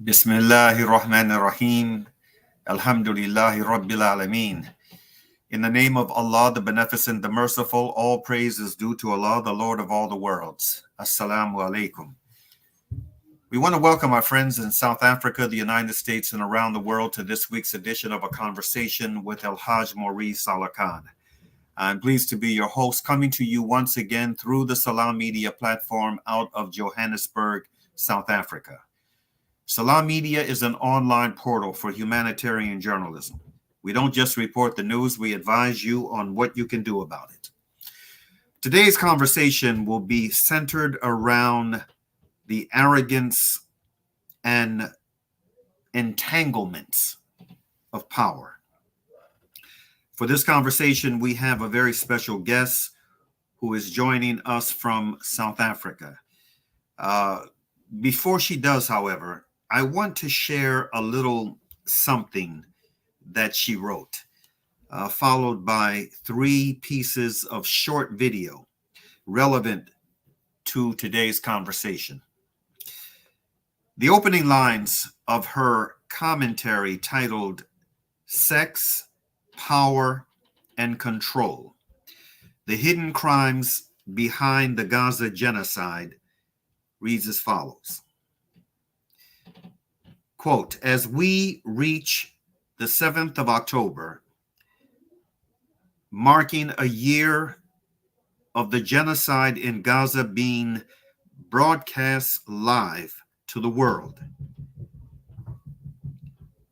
Bismillahir Rahmanir Rahim. Alhamdulillahi Rabbil Alameen. In the name of Allah, the Beneficent, the Merciful, all praise is due to Allah, the Lord of all the worlds. Assalamu alaikum. We want to welcome our friends in South Africa, the United States, and around the world to this week's edition of A Conversation with El-Hajj Mauri Saalakhan. I'm pleased to be your host, coming to you once again through the Salam Media platform out of Johannesburg, South Africa. Salam Media is an online portal for humanitarian journalism. We don't just report the news, we advise you on what you can do about it. Today's conversation will be centered around the arrogance and entanglements of power. For this conversation, we have a very special guest who is joining us from South Africa. Before she does, however, I want to share a little something that she wrote, followed by 3 pieces of short video relevant to today's conversation. The opening lines of her commentary titled Sex, Power, and Control: The Hidden Crimes Behind the Gaza Genocide reads as follows. Quote, as we reach the 7th of October, marking a year of the genocide in Gaza being broadcast live to the world,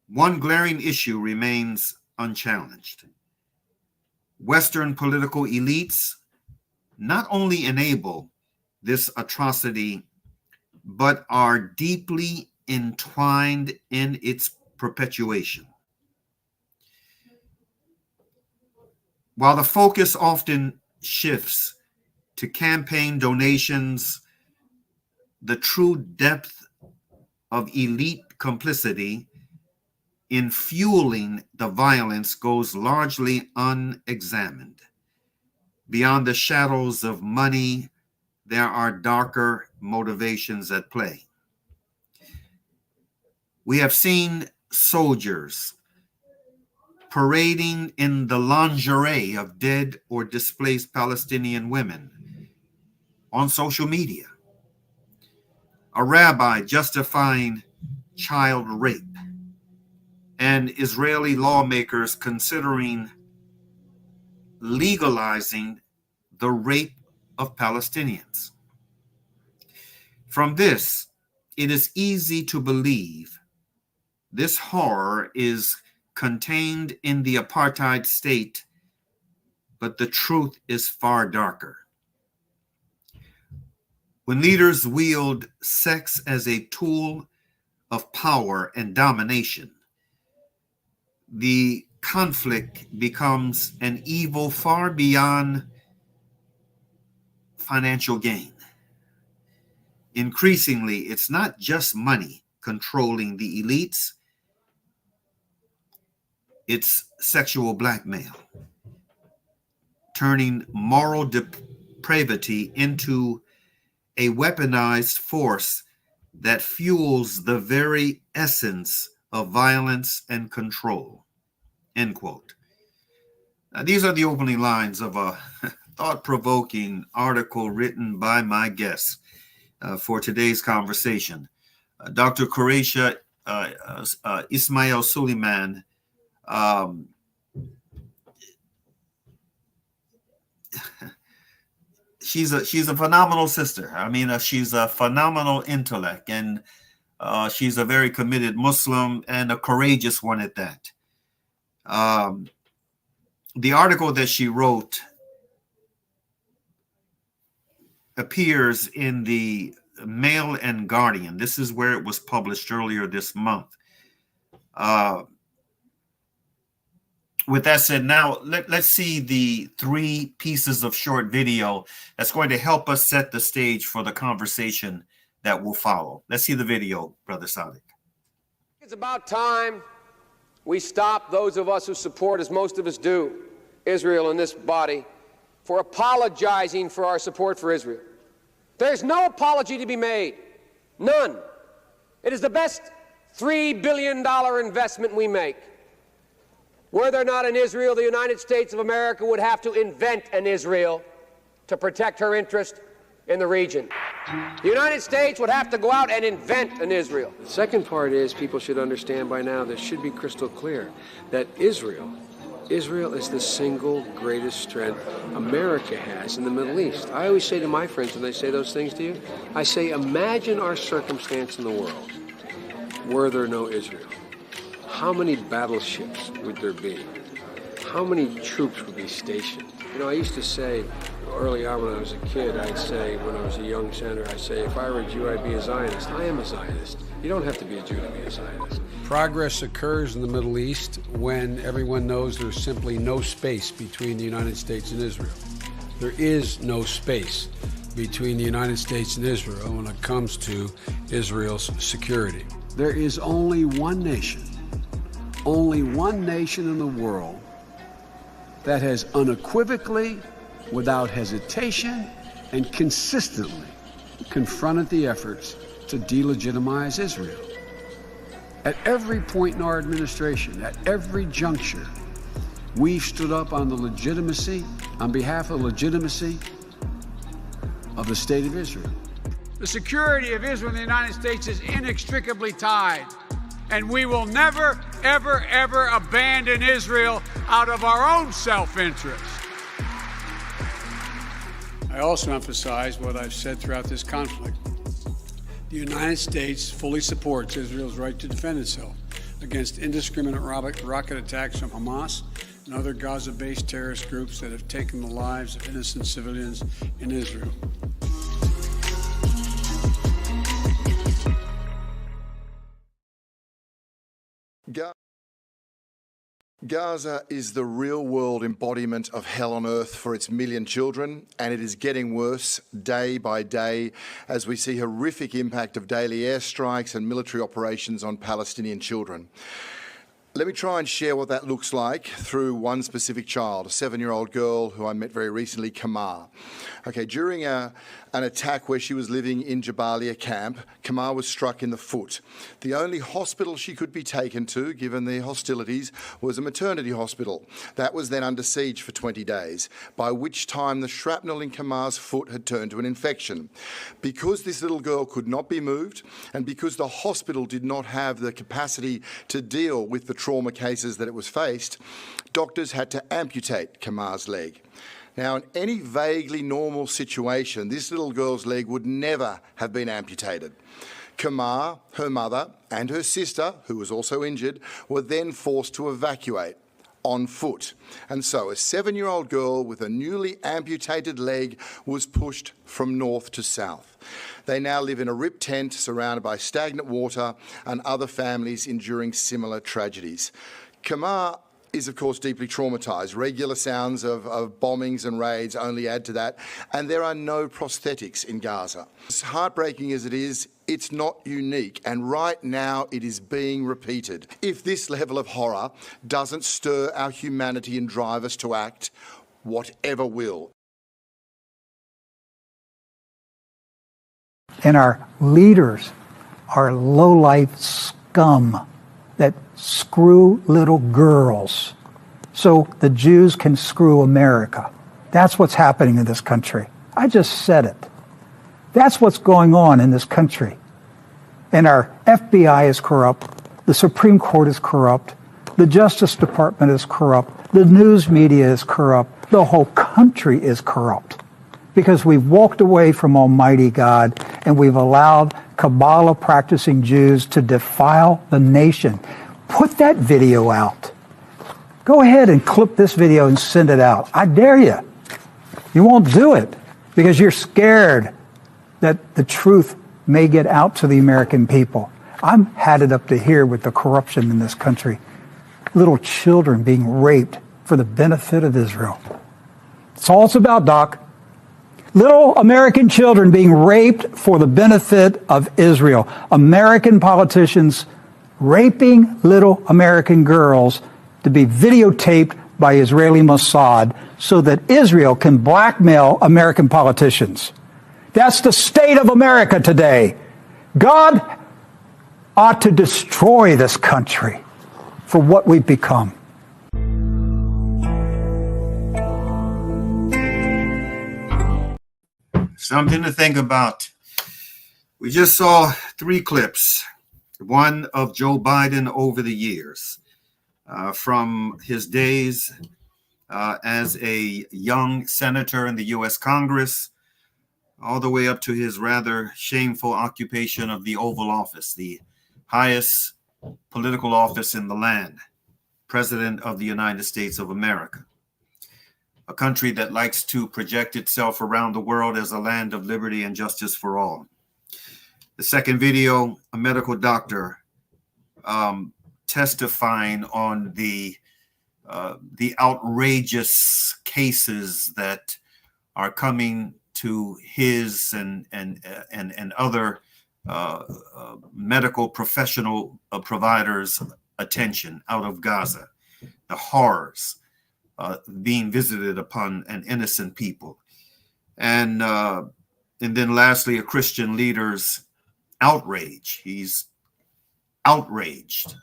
one glaring issue remains unchallenged. Western political elites not only enable this atrocity, but are deeply entwined in its perpetuation. While the focus often shifts to campaign donations, the true depth of elite complicity in fueling the violence goes largely unexamined. Beyond the shadows of money, there are darker motivations at play. We have seen soldiers parading in the lingerie of dead or displaced Palestinian women on social media, a rabbi justifying child rape, and Israeli lawmakers considering legalizing the rape of Palestinians. From this, it is easy to believe this horror is contained in the apartheid state, but the truth is far darker. When leaders wield sex as a tool of power and domination, the conflict becomes an evil far beyond financial gain. Increasingly, it's not just money controlling the elites, it's sexual blackmail, turning moral depravity into a weaponized force that fuels the very essence of violence and control. End quote. Now, these are the opening lines of a thought-provoking article written by my guest for today's conversation. Dr. Qureisha Ismail Suleiman. She's a phenomenal sister. I mean, she's a phenomenal intellect, and she's a very committed Muslim and a courageous one at that. The article that she wrote appears in the Mail and Guardian. This is where it was published earlier this month. With that said, now let's see the 3 pieces of short video that's going to help us set the stage for the conversation that will follow. Let's see the video, Brother Sadiq. It's about time we stop, those of us who support, as most of us do, Israel in this body, for apologizing for our support for Israel. There's no apology to be made. None. It is the best $3 billion investment we make. Were there not an Israel, the United States of America would have to invent an Israel to protect her interest in the region. The United States would have to go out and invent an Israel. The second part is people should understand by now, this should be crystal clear, that Israel is the single greatest strength America has in the Middle East. I always say to my friends when they say those things to you, I say, imagine our circumstance in the world were there no Israel. How many battleships would there be? How many troops would be stationed? You know, I used to say early on when I was a kid, I'd say, when I was a young senator, I'd say, if I were a Jew, I'd be a Zionist. I am a Zionist. You don't have to be a Jew to be a Zionist. Progress occurs in the Middle East when everyone knows there's simply no space between the United States and Israel. There is no space between the United States and Israel when it comes to Israel's security. There is only one nation in the world that has unequivocally, without hesitation, and consistently confronted the efforts to delegitimize Israel. At every point in our administration, at every juncture, we stood up on behalf of the legitimacy of the State of Israel. The security of Israel and the United States is inextricably tied, and we will never, ever, ever abandon Israel out of our own self-interest. I also emphasize what I've said throughout this conflict. The United States fully supports Israel's right to defend itself against indiscriminate rocket attacks from Hamas and other Gaza-based terrorist groups that have taken the lives of innocent civilians in Israel. Gaza is the real-world embodiment of hell on earth for its million children, and it is getting worse day by day as we see horrific impact of daily airstrikes and military operations on Palestinian children. Let me try and share what that looks like through one specific child, a 7-year-old girl who I met very recently, Kamar. Okay, during an attack where she was living in Jabalia camp, Kamar was struck in the foot. The only hospital she could be taken to, given the hostilities, was a maternity hospital. That was then under siege for 20 days, by which time the shrapnel in Kamar's foot had turned to an infection. Because this little girl could not be moved, and because the hospital did not have the capacity to deal with the trauma cases that it was faced, doctors had to amputate Kamar's leg. Now, in any vaguely normal situation, this little girl's leg would never have been amputated. Kamar, her mother, and her sister, who was also injured, were then forced to evacuate on foot. And so a 7-year-old girl with a newly amputated leg was pushed from north to south. They now live in a ripped tent surrounded by stagnant water and other families enduring similar tragedies. Kamar is, of course, deeply traumatised. Regular sounds of bombings and raids only add to that, and there are no prosthetics in Gaza. As heartbreaking as it is, it's not unique, and right now it is being repeated. If this level of horror doesn't stir our humanity and drive us to act, whatever will. And our leaders are low-life scum that screw little girls so the Jews can screw America. That's what's happening in this country. I just said it. That's what's going on in this country. And our FBI is corrupt. The Supreme Court is corrupt. The Justice Department is corrupt. The news media is corrupt. The whole country is corrupt. Because we've walked away from Almighty God and we've allowed Kabbalah-practicing Jews to defile the nation. Put that video out. Go ahead and clip this video and send it out. I dare you. You won't do it because you're scared that the truth may get out to the American people. I'm had it up to here with the corruption in this country. Little children being raped for the benefit of Israel. That's all it's about, Doc. Little American children being raped for the benefit of Israel. American politicians raping little American girls to be videotaped by Israeli Mossad so that Israel can blackmail American politicians. That's the state of America today. God ought to destroy this country for what we've become. Something to think about. We just saw 3 clips. One of Joe Biden over the years, from his days as a young senator in the U.S. Congress, all the way up to his rather shameful occupation of the Oval Office, the highest political office in the land, President of the United States of America, a country that likes to project itself around the world as a land of liberty and justice for all. The second video, a medical doctor testifying on the outrageous cases that are coming to his and other medical professional providers' attention out of Gaza, the horrors being visited upon an innocent people, and then lastly, a Christian leader's outrage. He's outraged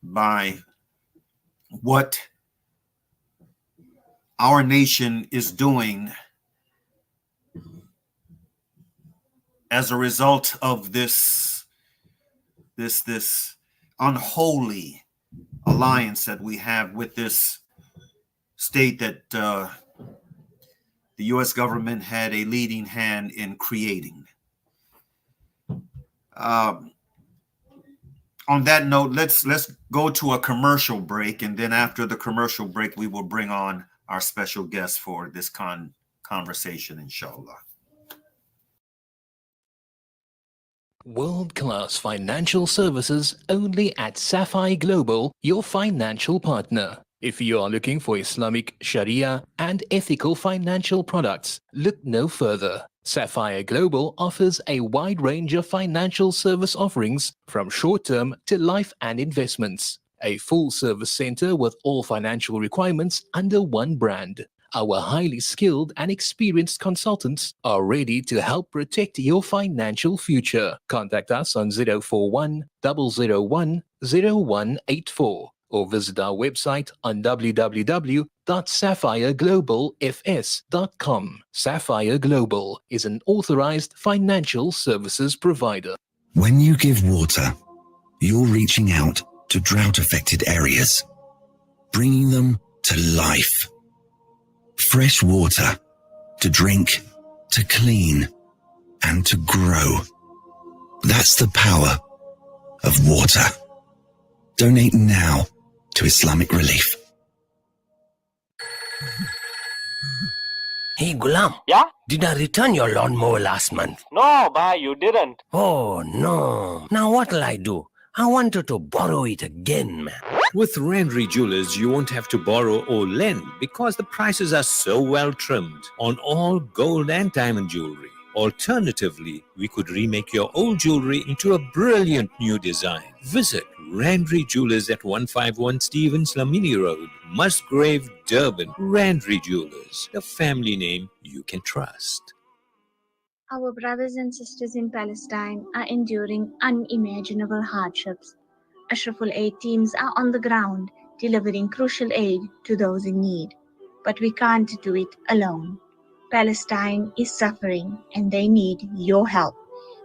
by what our nation is doing as a result of this unholy alliance that we have with this state that the U.S. government had a leading hand in creating. On that note, let's go to a commercial break, and then after the commercial break, we will bring on our special guest for this conversation, inshallah. World-class financial services only at Sapphire Global, your financial partner. If you are looking for Islamic Sharia and ethical financial products, look no further. Sapphire Global offers a wide range of financial service offerings from short-term to life and investments. A full-service center with all financial requirements under one brand. Our highly skilled and experienced consultants are ready to help protect your financial future. Contact us on 041 001 0184 or visit our website on www.sapphireglobalfs.com. Sapphire Global is an authorized financial services provider. When you give water, you're reaching out to drought-affected areas, bringing them to life. Fresh water to drink, to clean, and to grow. That's the power of water. Donate now to Islamic Relief. Hey Gulam. Yeah? Did I return your lawnmower last month? No, bhai, you didn't. Oh no. Now what'll I do? I wanted to borrow it again, man. With Rendry Jewelers, you won't have to borrow or lend because the prices are so well trimmed on all gold and diamond jewelry. Alternatively, we could remake your old jewelry into a brilliant new design. Visit Rendry Jewelers at 151 Stevens Lamini Road, Musgrave, Durban. Rendry Jewelers, the family name you can trust. Our brothers and sisters in Palestine are enduring unimaginable hardships. Ashraful Aid teams are on the ground, delivering crucial aid to those in need. But we can't do it alone. Palestine is suffering and they need your help.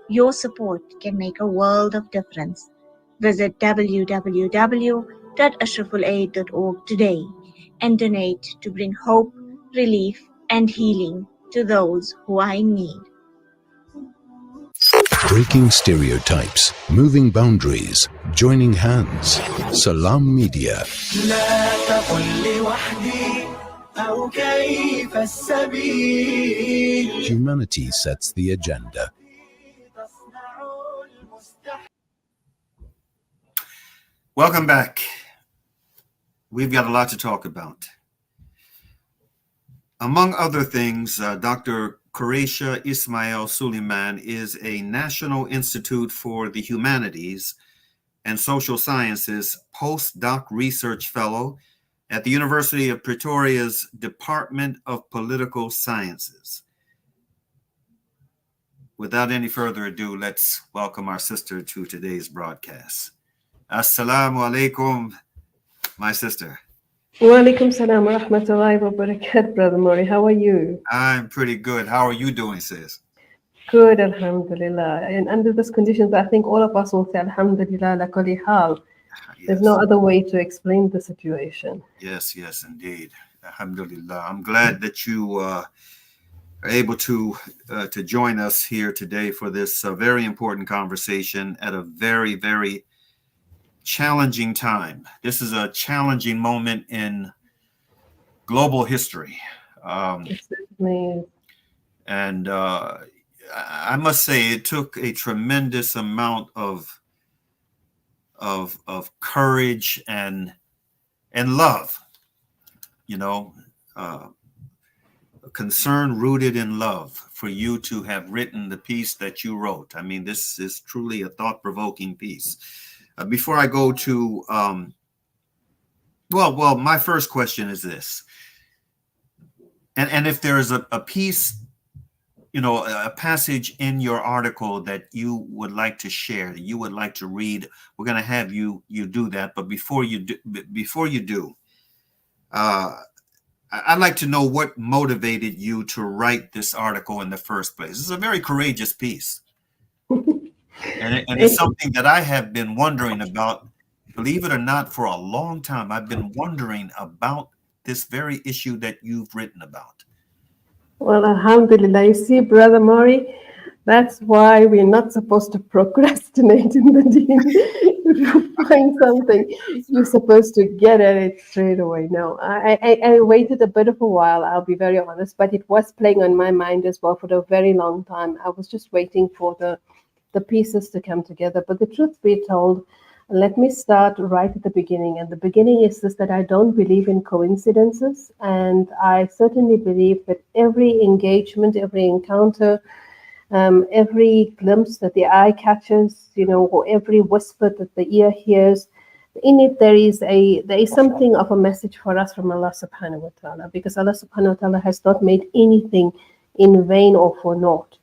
Your support can make a world of difference. Visit www.ashrafulaid.org today and donate to bring hope, relief, and healing to those who are in need. Breaking stereotypes, moving boundaries, joining hands. Salam Media. Humanity sets the agenda. Welcome back. We've got a lot to talk about. Among other things, Dr. Quraisha Ismail Suleiman is a National Institute for the Humanities and Social Sciences postdoc research fellow at the University of Pretoria's Department of Political Sciences. without any further ado, let's welcome our sister to today's broadcast. Assalamu alaikum, my sister. Wa alaikum salam wa rahmatullahi wa barakatuh, Brother Mauri. How are you? I'm pretty good. How are you doing, sis? Good, alhamdulillah. And under these conditions, I think all of us will say alhamdulillah la kulli hal. There's no other way to explain the situation. Yes, indeed. Alhamdulillah. I'm glad that you are able to join us here today for this very important conversation at a very, very challenging time. This is a challenging moment in global history. And I must say it took a tremendous amount of courage and love, concern rooted in love for you to have written the piece that you wrote. I mean, this is truly a thought-provoking piece. Before I go to, well, my first question is this. And if there is a piece, a passage in your article that you would like to share, that you would like to read, we're going to have you do that. But before you do, I'd like to know what motivated you to write this article in the first place. It's a very courageous piece. And it's something that I have been wondering about, believe it or not, for a long time. I've been wondering about this very issue that you've written about. Well, alhamdulillah. You see, Brother Mauri, that's why we're not supposed to procrastinate in the deen. If you find something, you're supposed to get at it straight away. No, I waited a bit of a while, I'll be very honest, but it was playing on my mind as well for a very long time. I was just waiting for the pieces to come together. But the truth be told, let me start right at the beginning. And the beginning is this, that I don't believe in coincidences. And I certainly believe that every engagement, every encounter, every glimpse that the eye catches, or every whisper that the ear hears, in it there is something of a message for us from Allah subhanahu wa ta'ala, because Allah subhanahu wa ta'ala has not made anything in vain or for naught.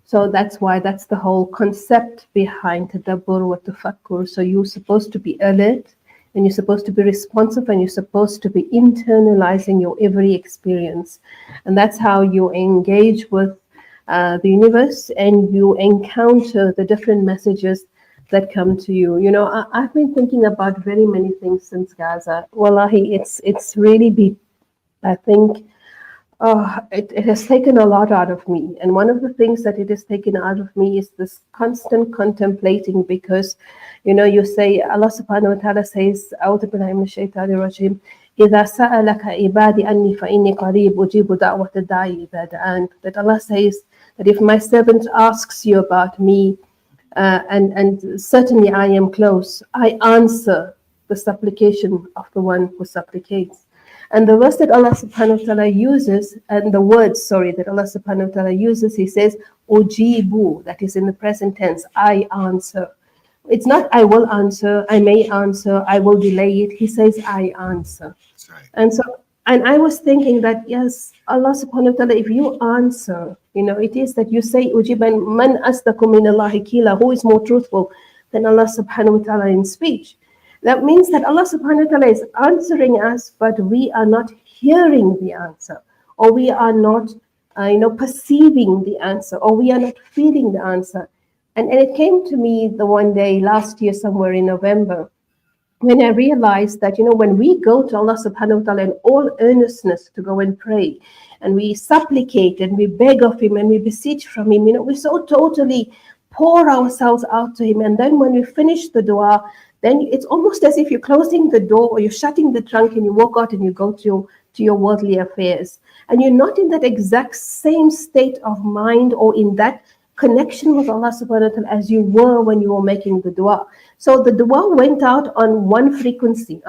So that's the whole concept behind tadabbur wa tafakkur. So you're supposed to be alert, and you're supposed to be responsive, and you're supposed to be internalizing your every experience. And that's how you engage with the universe, and you encounter the different messages that come to you. I've been thinking about very many things since Gaza. Wallahi, it's really been, I think, it has taken a lot out of me. And one of the things that it has taken out of me is this constant contemplating, because, you say, Allah subhanahu wa ta'ala says, A'udhu billahi minash shaitanir rajim, إِذَا سَأَلَكَ عِبَادِي أَنِّي فَإِنِّي قَرِيبٌ أُجِيبُ دَعْوَةَ الدَّاعِ إِذَا دَعَانِ. That Allah says that if my servant asks you about me, and certainly I am close, I answer the supplication of the one who supplicates. And the verse that Allah subhanahu wa ta'ala uses, and the words, that Allah subhanahu wa ta'ala uses, he says, Ujibu, that is in the present tense, I answer. It's not I will answer, I may answer, I will delay it. He says, I answer. That's right. And I was thinking that, yes, Allah subhanahu wa ta'ala, if you answer, it is that you say, Ujiban man asdaqu min Allahi qila, who is more truthful than Allah subhanahu wa ta'ala in speech. That means that Allah subhanahu wa ta'ala is answering us, but we are not hearing the answer, or we are not, perceiving the answer, or we are not feeling the answer. And it came to me the one day last year, somewhere in November, when I realized that, when we go to Allah subhanahu wa ta'ala in all earnestness to go and pray, and we supplicate and we beg of Him and we beseech from Him, we so totally pour ourselves out to Him. And then when we finish the dua, then it's almost as if you're closing the door, or you're shutting the trunk, and you walk out and you go to your worldly affairs. And you're not in that exact same state of mind, or in that connection with Allah subhanahu wa ta'ala as you were when you were making the dua. So the dua went out on one frequency,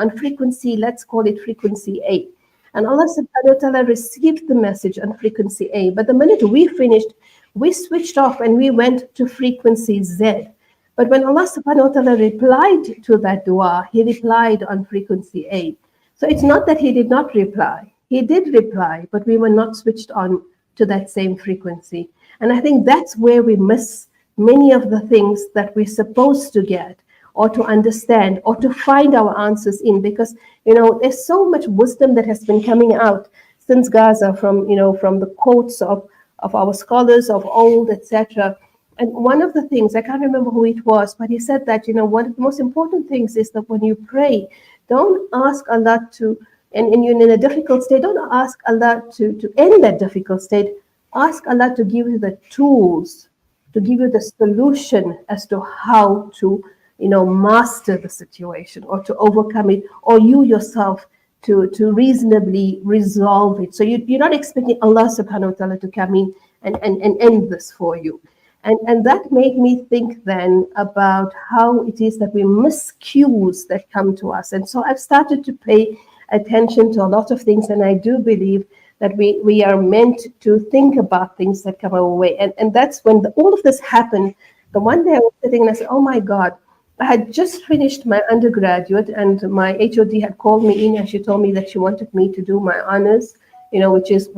let's call it frequency A. And Allah subhanahu wa ta'ala received the message on frequency A. But the minute we finished, we switched off and we went to frequency Z. But when Allah subhanahu wa ta'ala replied to that dua, He replied on frequency A. So it's not that He did not reply. He did reply, but we were not switched on to that same frequency. And I think that's where we miss many of the things that we're supposed to get or to understand or to find our answers in, because, there's so much wisdom that has been coming out since Gaza from the quotes of our scholars of old, etc. And one of the things, I can't remember who it was, but he said that, one of the most important things is that when you pray, don't ask Allah to, and you're in a difficult state, don't ask Allah to end that difficult state. Ask Allah to give you the tools, to give you the solution as to how to, master the situation or to overcome it, or you yourself to reasonably resolve it. So you're not expecting Allah subhanahu wa ta'ala to come in and end this for you. And that made me think then about how it is that we miss cues that come to us. And so I've started to pay attention to a lot of things, and I do believe that we are meant to think about things that come our way. And that's when all of this happened. The one day I was sitting and I said, oh my God, I had just finished my undergraduate, and my HOD had called me in and she told me that she wanted me to do my honors, which is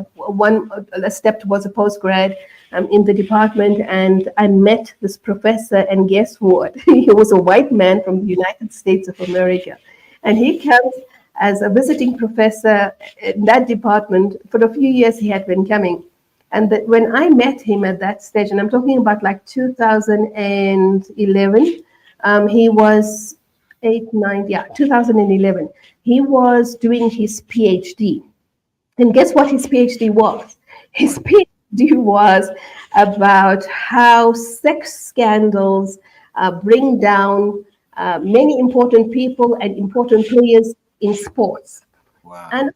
a step towards a postgrad in the department. And I met this professor, and guess what? He was a white man from the United States of America. And he comes as a visiting professor in that department. For a few years he had been coming. And when I met him at that stage, and I'm talking about like 2011, he was 2011. He was doing his PhD. And guess what his PhD was? His PhD was about how sex scandals bring down many important people and important players in sports. Wow. And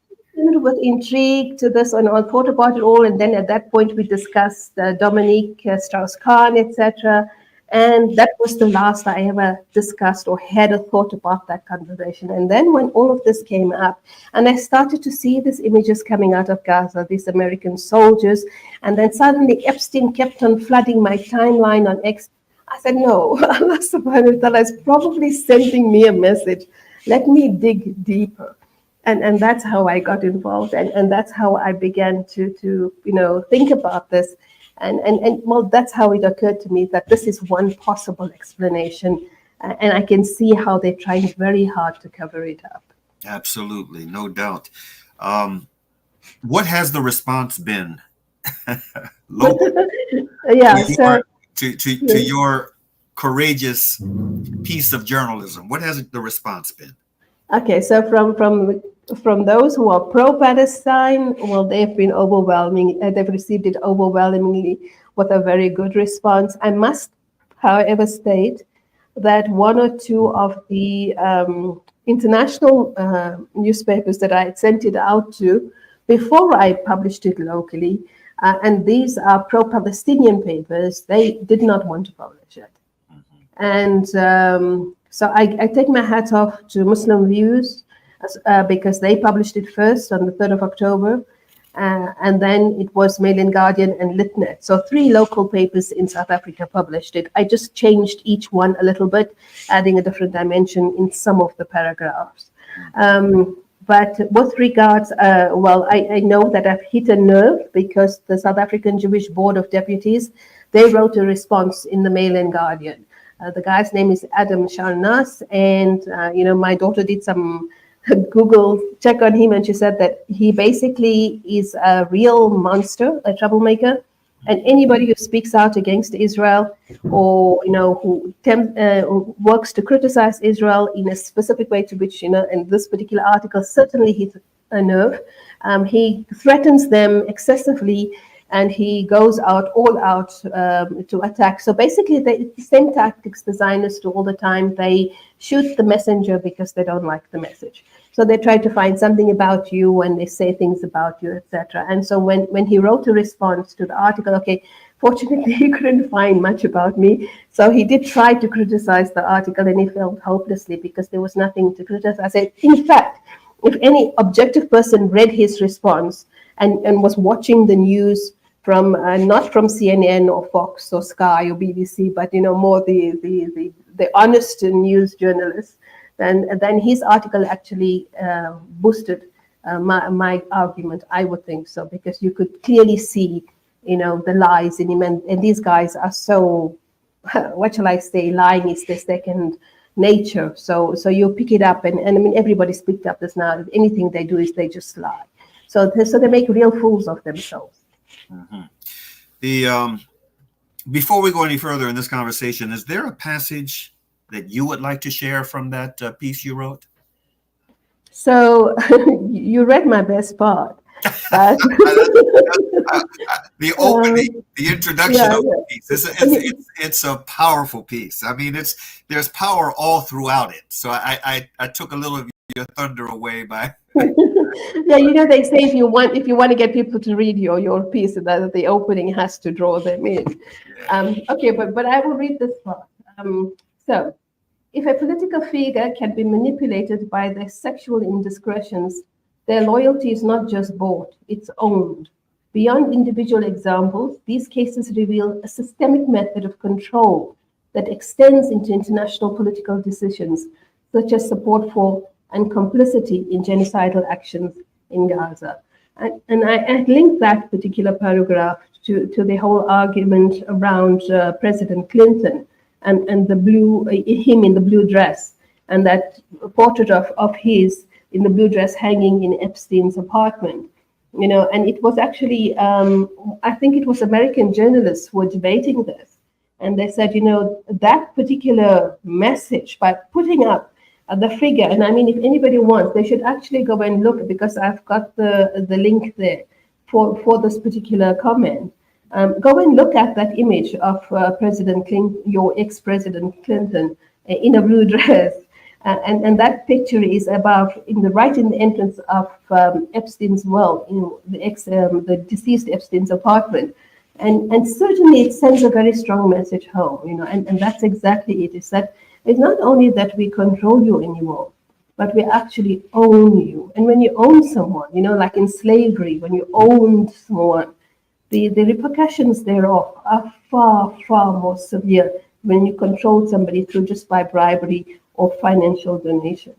with intrigue to this, and I thought about it all. And then at that point, we discussed Dominique Strauss-Kahn, etc. And that was the last I ever discussed or had a thought about that conversation. And then when all of this came up, and I started to see these images coming out of Gaza, these American soldiers, and then suddenly Epstein kept on flooding my timeline on X. I said, no, Allah subhanahu wa ta'ala is probably sending me a message. Let me dig deeper. And that's how I got involved. And that's how I began to think about this. And well, that's how it occurred to me that this is one possible explanation. And I can see how they're trying very hard to cover it up. Absolutely, no doubt. What has the response been? To your courageous piece of journalism, what has the response been? Okay, so from those who are pro-Palestine, well, they've been overwhelming. They've received it overwhelmingly with a very good response. I must, however, state that one or two of the international newspapers that I had sent it out to before I published it locally, and these are pro-Palestinian papers, they did not want to publish it. And so I take my hat off to Muslim Views, because they published it first on the 3rd of October, and then it was Mail and Guardian and Litnet. So 3 local papers in South Africa published it. I just changed each one a little bit, adding a different dimension in some of the paragraphs. But with regards, I know that I've hit a nerve, because the South African Jewish Board of Deputies, they wrote a response in the Mail and Guardian. The guy's name is Adam Sharnas, and my daughter did some Google check on him, and she said that he basically is a real monster, a troublemaker, and anybody who speaks out against Israel, or who works to criticize Israel in a specific way, to which in this particular article certainly hit a nerve. He threatens them excessively, and he goes all out to attack. So basically, the same tactics the Zionists do all the time. They shoot the messenger because they don't like the message. So they try to find something about you, and they say things about you, etc. And so when he wrote a response to the article, okay, fortunately he couldn't find much about me. So he did try to criticize the article, and he failed hopelessly because there was nothing to criticize. I said, in fact, if any objective person read his response and was watching the news from not from CNN or Fox or Sky or BBC, but more the honest news journalists, then his article actually boosted my argument. I would think so, because you could clearly see, the lies in him, and these guys are so, what shall I say, lying is their second nature. So you pick it up, and I mean, everybody's picked up this now. Anything they do is they just lie. So they make real fools of themselves. Mm-hmm. Before we go any further in this conversation, is there a passage that you would like to share from that piece you wrote? So you read my best part. But the opening, the introduction of the piece. It's a powerful piece. I mean, there's power all throughout it. So I took a little of your thunder away by. Yeah, they say if you want to get people to read your piece, that the opening has to draw them in. Okay, but I will read this part. So, if a political figure can be manipulated by their sexual indiscretions, their loyalty is not just bought, it's owned. Beyond individual examples, these cases reveal a systemic method of control that extends into international political decisions, such as support for and complicity in genocidal actions in Gaza. And I linked that particular paragraph to the whole argument around President Clinton and him in the blue dress, and that portrait of his in the blue dress hanging in Epstein's apartment. And it was actually, I think it was American journalists who were debating this. And they said, that particular message, by putting up the figure, and I mean, if anybody wants, they should actually go and look, because I've got the link there for this particular comment. Go and look at that image of President Clinton, your ex-President Clinton, in a blue dress. And that picture is above, right in the entrance of Epstein's well, the deceased Epstein's apartment. And certainly it sends a very strong message home, and that's exactly it. Is that it's not only that we control you anymore, but we actually own you. And when you own someone, like in slavery, when you owned someone, the repercussions thereof are far, far more severe when you control somebody through just by bribery or financial donations.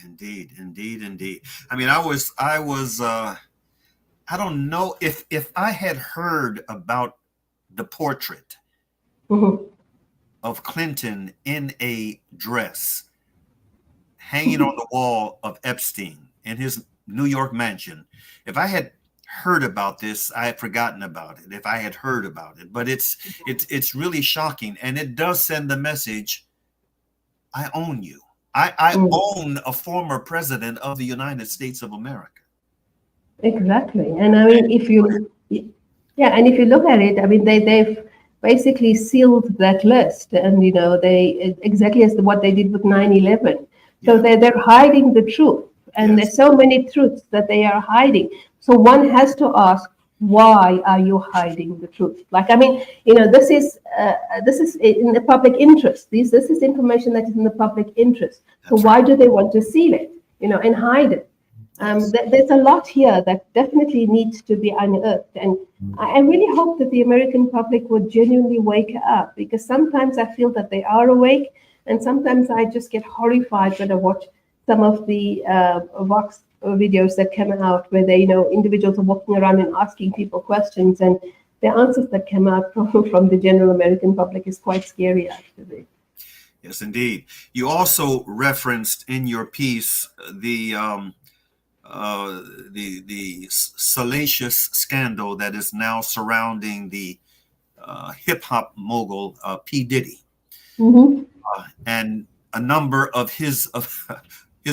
Indeed. I mean, I don't know if I had heard about the portrait of Clinton in a dress hanging on the wall of Epstein in his New York mansion. If I had heard about this, I had forgotten about it. If I had heard about it, but it's really shocking, and it does send the message: I own you. I own a former president of the United States of America. Exactly, and I mean, if you look at it, I mean, they've basically sealed that list, and they exactly as what they did with 9/11. So they're hiding the truth, and there's so many truths that they are hiding. So one has to ask, why are you hiding the truth? Like, I mean, this is in the public interest. This is information that is in the public interest. So why do they want to seal it, and hide it? There's a lot here that definitely needs to be unearthed. And I really hope that the American public would genuinely wake up, because sometimes I feel that they are awake, and sometimes I just get horrified when I watch some of the Vox videos that come out where individuals are walking around and asking people questions, and the answers that come out from the general American public is quite scary, actually. Yes, indeed. You also referenced in your piece the salacious scandal that is now surrounding the hip hop mogul P. Diddy, and a number of his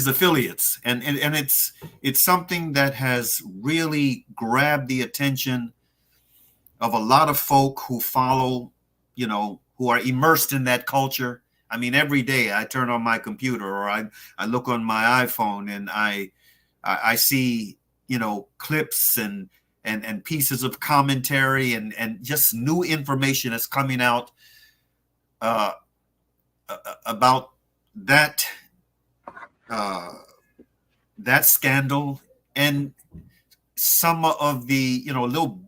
affiliates, and it's something that has really grabbed the attention of a lot of folk who follow, who are immersed in that culture. I mean, every day I turn on my computer or I look on my iPhone and I see, clips and pieces of commentary and just new information that's coming out about that scandal, and some of the little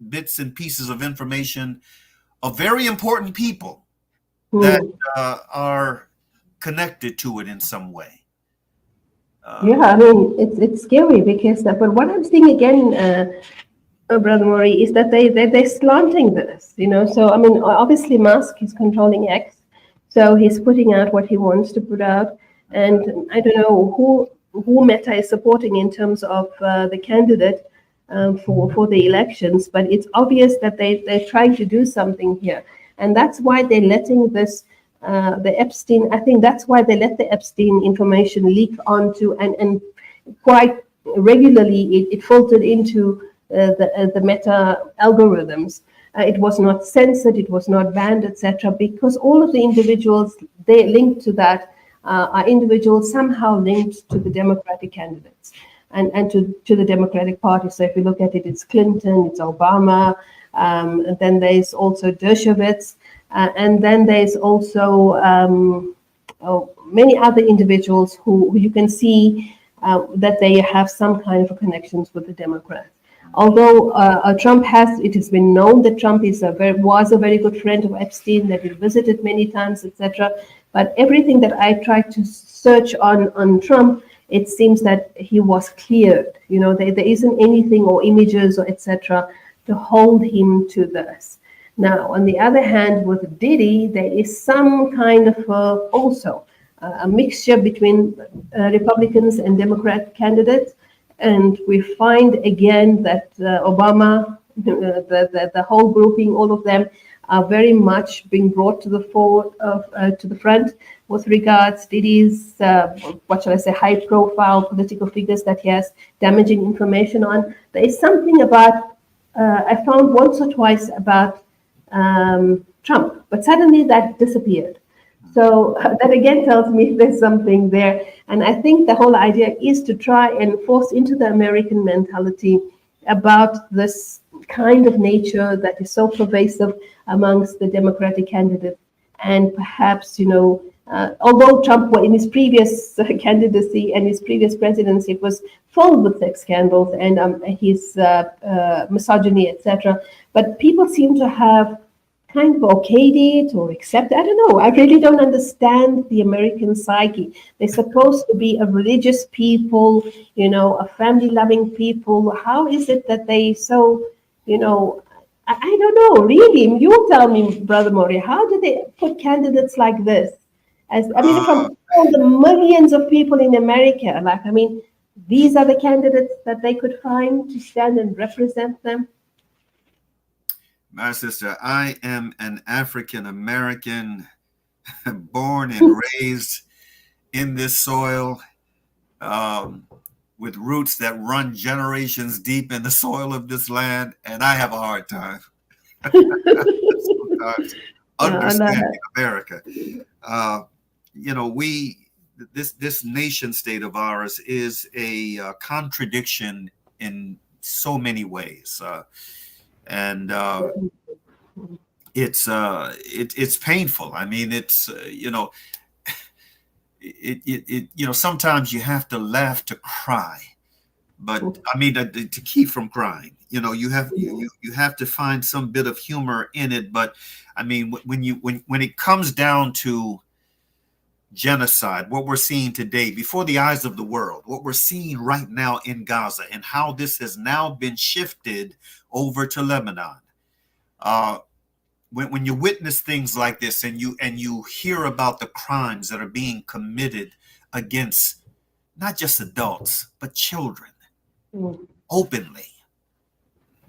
bits and pieces of information of very important people that are connected to it in some way. Yeah, I mean, it's scary because, but what I'm seeing again, Brother Mauri, is that they're slanting this, So, I mean, obviously Musk is controlling X, so he's putting out what he wants to put out. And I don't know who Meta is supporting in terms of the candidate for the elections, but it's obvious that they're trying to do something here. And that's why they're letting this, the Epstein, I think that's why they let the Epstein information leak onto, and quite regularly it filtered into the Meta algorithms. It was not censored, it was not banned, etc., because all of the individuals they linked to that are individuals somehow linked to the Democratic candidates and to the Democratic Party. So if you look at it, it's Clinton, it's Obama, and then there's also Dershowitz, and then there's also many other individuals who you can see that they have some kind of connections with the Democrats. Although Trump it has been known that Trump was a very good friend of Epstein, that he visited many times, etc. But everything that I tried to search on Trump, it seems that he was cleared. There isn't anything or images or etc. to hold him to this. Now, on the other hand, with Diddy, there is some kind of also a mixture between Republicans and Democrat candidates. And we find again that Obama, the whole grouping, all of them are very much being brought to the to the front with regards Diddy's, what shall I say, high-profile political figures that he has damaging information on. There is something about, I found once or twice about Trump, but suddenly that disappeared. So that again tells me there's something there. And I think the whole idea is to try and force into the American mentality about this kind of nature that is so pervasive amongst the Democratic candidates. And perhaps, although Trump in his previous candidacy and his previous presidency, it was filled with sex scandals and his misogyny, etc. But people seem to have kind of okayed it or accept. I don't know. I really don't understand the American psyche. They're supposed to be a religious people, a family-loving people. How is it that they so, I don't know. Really, you tell me, Brother Mauri, how do they put candidates like this? From all the millions of people in America, these are the candidates that they could find to stand and represent them. My sister, I am an African American, born and raised in this soil, with roots that run generations deep in the soil of this land, and I have a hard time sometimes understanding America. This nation state of ours is a contradiction in so many ways. And it's painful. I mean, it's sometimes you have to laugh to cry, but I mean to keep from crying. You have to find some bit of humor in it. But I mean, when it comes down to genocide, what we're seeing today before the eyes of the world, what we're seeing right now in Gaza, and how this has now been shifted over to Lebanon. When you witness things like this and you hear about the crimes that are being committed against not just adults but children openly,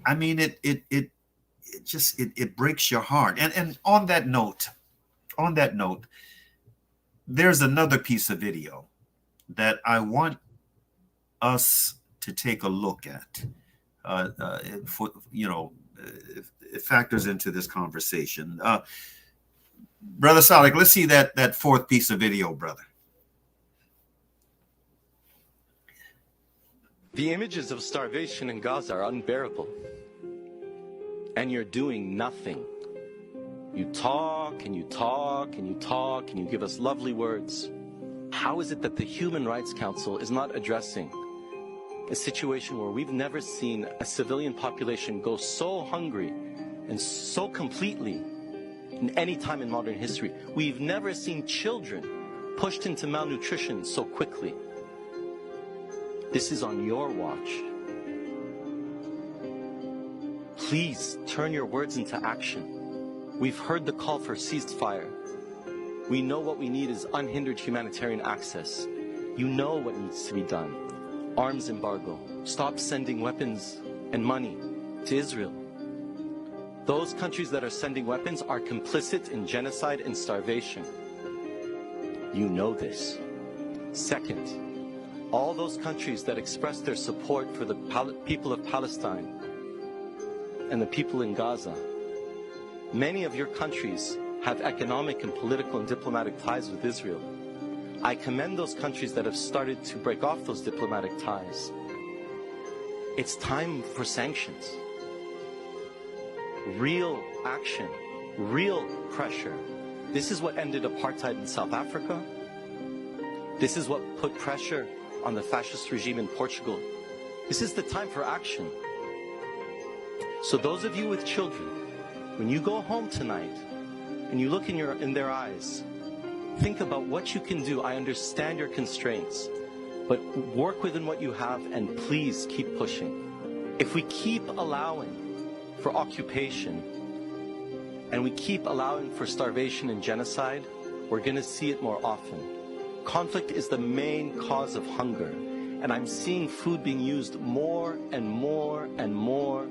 I mean it breaks your heart. And on that note, there's another piece of video that I want us to take a look at. It factors into this conversation. Brother Saalakhan, let's see that fourth piece of video, brother. The images of starvation in Gaza are unbearable. And you're doing nothing. You talk and you talk and you talk and you give us lovely words. How is it that the Human Rights Council is not addressing a situation where we've never seen a civilian population go so hungry and so completely in any time in modern history? We've never seen children pushed into malnutrition so quickly. This is on your watch. Please turn your words into action. We've heard the call for ceasefire. We know what we need is unhindered humanitarian access. You know what needs to be done. Arms embargo. Stop sending weapons and money to Israel. Those countries that are sending weapons are complicit in genocide and starvation. You know this. Second, all those countries that express their support for the people of Palestine and the people in Gaza, many of your countries have economic and political and diplomatic ties with Israel. I commend those countries that have started to break off those diplomatic ties. It's time for sanctions. Real action, real pressure. This is what ended apartheid in South Africa. This is what put pressure on the fascist regime in Portugal. This is the time for action. So those of you with children, when you go home tonight and you look in their eyes, think about what you can do. I understand your constraints, but work within what you have and please keep pushing. If we keep allowing for occupation and we keep allowing for starvation and genocide, we're going to see it more often. Conflict is the main cause of hunger, and I'm seeing food being used more and more and more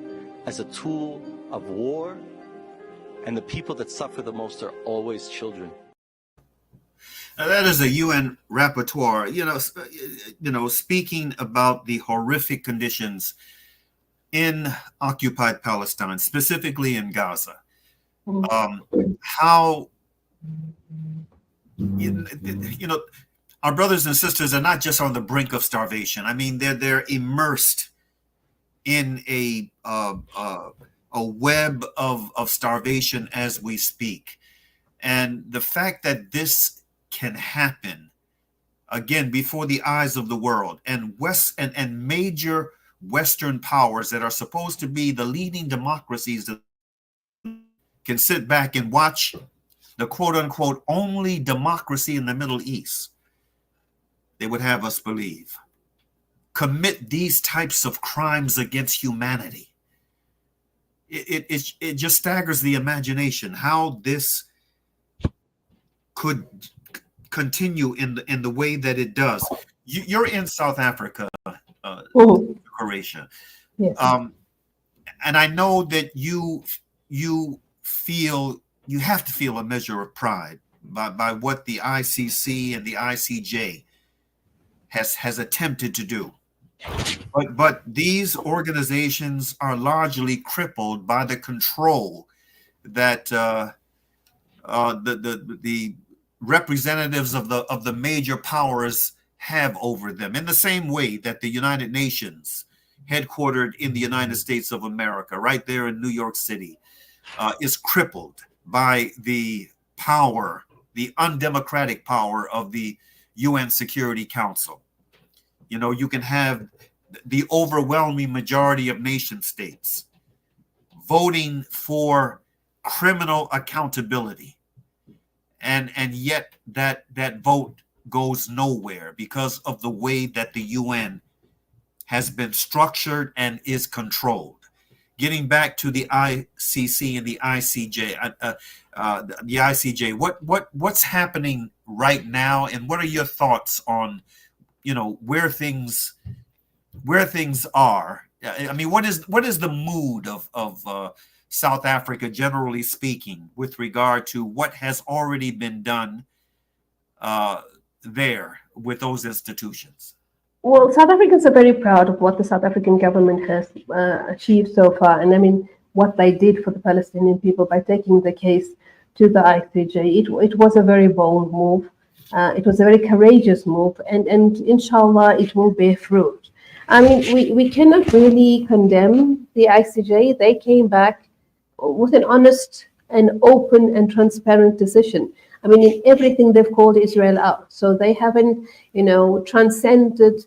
as a tool of war, and the people that suffer the most are always children. Now, that is a UN rapporteur, speaking about the horrific conditions in occupied Palestine, specifically in Gaza. How our brothers and sisters are not just on the brink of starvation. I mean, they're immersed in a web of starvation as we speak. And the fact that this can happen again before the eyes of the world, and major Western powers that are supposed to be the leading democracies that can sit back and watch the quote unquote only democracy in the Middle East, they would have us believe, commit these types of crimes against humanity. It just staggers the imagination how this could continue in the way that it does. You're in South Africa, Croatia, yes. And I know that you feel you have to feel a measure of pride by what the ICC and the ICJ has attempted to do. But these organizations are largely crippled by the control that the representatives of the major powers have over them, in the same way that the United Nations, headquartered in the United States of America, right there in New York City, is crippled by the power, the undemocratic power of the UN Security Council. You can have the overwhelming majority of nation states voting for criminal accountability, and yet that vote goes nowhere because of the way that the UN has been structured and is controlled. Getting back to the ICC and the ICJ, what's happening right now, and what are your thoughts on where things are? I mean, what is the mood of South Africa, generally speaking, with regard to what has already been done there with those institutions? Well, South Africans are very proud of what the South African government has achieved so far. And I mean, what they did for the Palestinian people by taking the case to the ICJ. It was a very bold move. It was a very courageous move. And inshallah, it will bear fruit. I mean, we cannot really condemn the ICJ. They came back with an honest and open and transparent decision. I mean, in everything they've called Israel out. So they haven't, transcended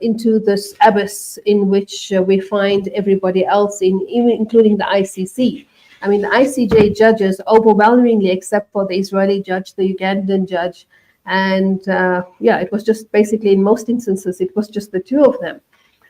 into this abyss in which we find everybody else in, even including the ICC. I mean, the ICJ judges overwhelmingly, except for the Israeli judge, the Ugandan judge, And it was just basically, in most instances, it was just the two of them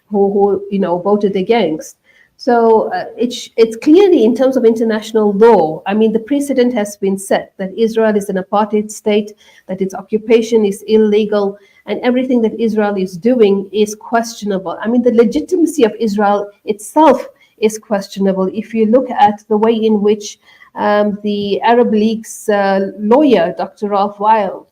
who voted against. So it's clearly, in terms of international law, I mean, the precedent has been set that Israel is an apartheid state, that its occupation is illegal, and everything that Israel is doing is questionable. I mean, the legitimacy of Israel itself is questionable. If you look at the way in which the Arab League's lawyer, Dr. Ralph Weil,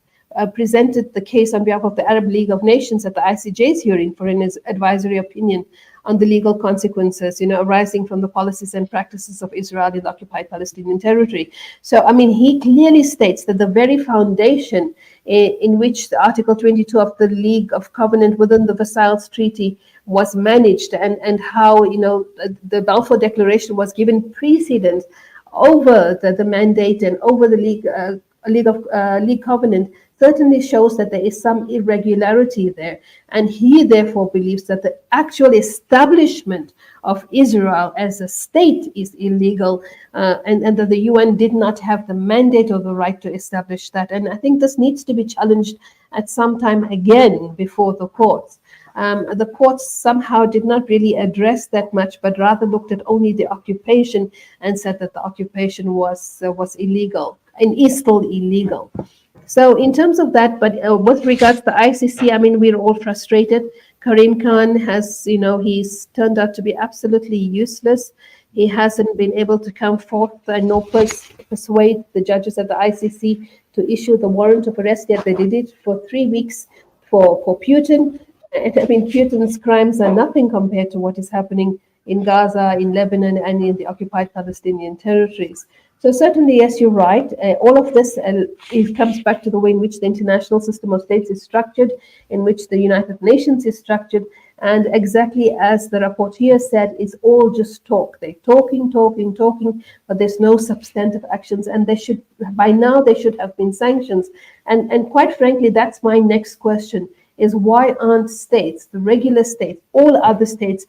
presented the case on behalf of the Arab League of Nations at the ICJ's hearing for an advisory opinion on the legal consequences, arising from the policies and practices of Israel in the occupied Palestinian territory. So, I mean, he clearly states that the very foundation in which the Article 22 of the League of Covenant within the Versailles Treaty was managed, and how, the Balfour Declaration was given precedence over the mandate and over the League Covenant, certainly shows that there is some irregularity there. And he therefore believes that the actual establishment of Israel as a state is illegal, and that the UN did not have the mandate or the right to establish that. And I think this needs to be challenged at some time again before the courts. The courts somehow did not really address that much, but rather looked at only the occupation and said that the occupation was illegal and is still illegal. So in terms of that, but with regards to the ICC, I mean, we're all frustrated. Karim Khan has, he's turned out to be absolutely useless. He hasn't been able to come forth and nor persuade the judges at the ICC to issue the warrant of arrest, yet they did it for 3 weeks for Putin. And I mean, Putin's crimes are nothing compared to what is happening in Gaza, in Lebanon, and in the occupied Palestinian territories. So certainly, yes, you're right. All of this, it comes back to the way in which the international system of states is structured, in which the United Nations is structured. And exactly as the rapporteur said, it's all just talk. They're talking, but there's no substantive actions. And by now, there should have been sanctions. And quite frankly, that's my next question, is why aren't states, the regular states, all other states,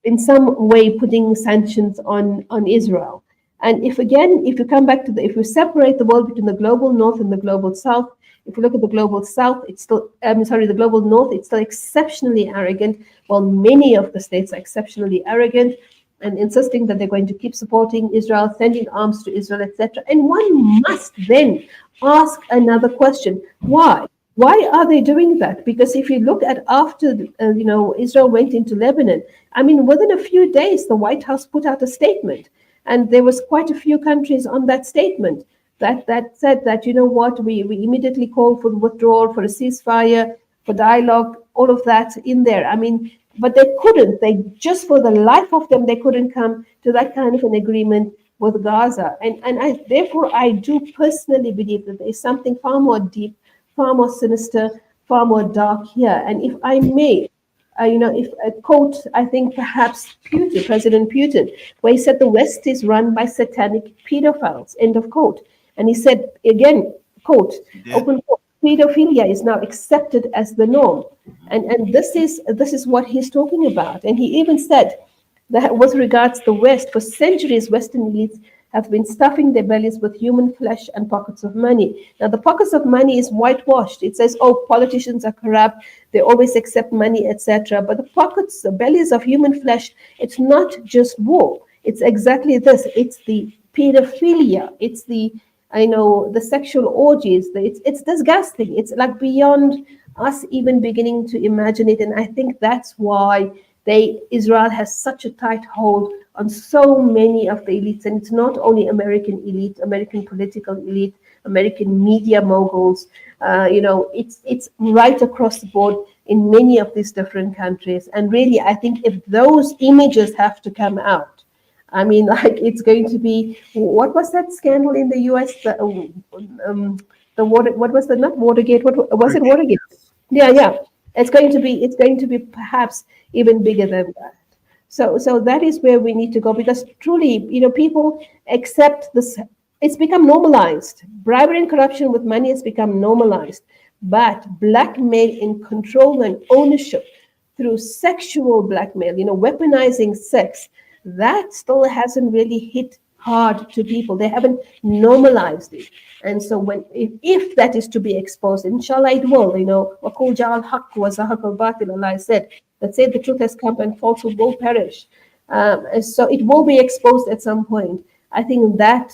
in some way putting sanctions on Israel? And if you come back to if we separate the world between the global north and the global south, if you look at the global south, the global north, it's still exceptionally arrogant. Well, many of the states are exceptionally arrogant and insisting that they're going to keep supporting Israel, sending arms to Israel, etc. And one must then ask another question: why? Why are they doing that? Because if you look at after Israel went into Lebanon, I mean, within a few days, the White House put out a statement. And there was quite a few countries on that statement that said that, we immediately call for withdrawal, for a ceasefire, for dialogue, all of that in there. I mean, but they couldn't. They just, for the life of them, they couldn't come to that kind of an agreement with Gaza. And therefore, I do personally believe that there is something far more deep, far more sinister, far more dark here. And if I may, if a quote, I think perhaps President Putin, where he said the West is run by satanic pedophiles, end of quote. And he said, again, quote, open quote, pedophilia is now accepted as the norm. And this is what he's talking about. And he even said that with regards to the West, for centuries, Western elites have been stuffing their bellies with human flesh and pockets of money. Now, the pockets of money is whitewashed. It says, oh, politicians are corrupt, they always accept money, etc. But the bellies of human flesh, it's not just war. It's exactly this. It's the pedophilia. It's the sexual orgies. It's disgusting. It's like beyond us even beginning to imagine it. And I think that's why Israel has such a tight hold on so many of the elites. And it's not only American elite, American political elite, American media moguls. It's right across the board in many of these different countries. And really, I think if those images have to come out, I mean, like, it's going to be, what was that scandal in the US? Not Watergate, what was it, Watergate? Yeah. It's going to be perhaps even bigger than that. So that is where we need to go, because truly, people accept this. It's become normalized. Bribery and corruption with money has become normalized. But blackmail in control and ownership through sexual blackmail, weaponizing sex, that still hasn't really hit hard to people. They haven't normalized it. And so if that is to be exposed, inshallah it will, وَقُلْ جَعَ الْحَقُّ وَزَهَقَ الْبَاطِلُ, Allah said, that said the truth has come and falsehood will perish. So it will be exposed at some point. I think that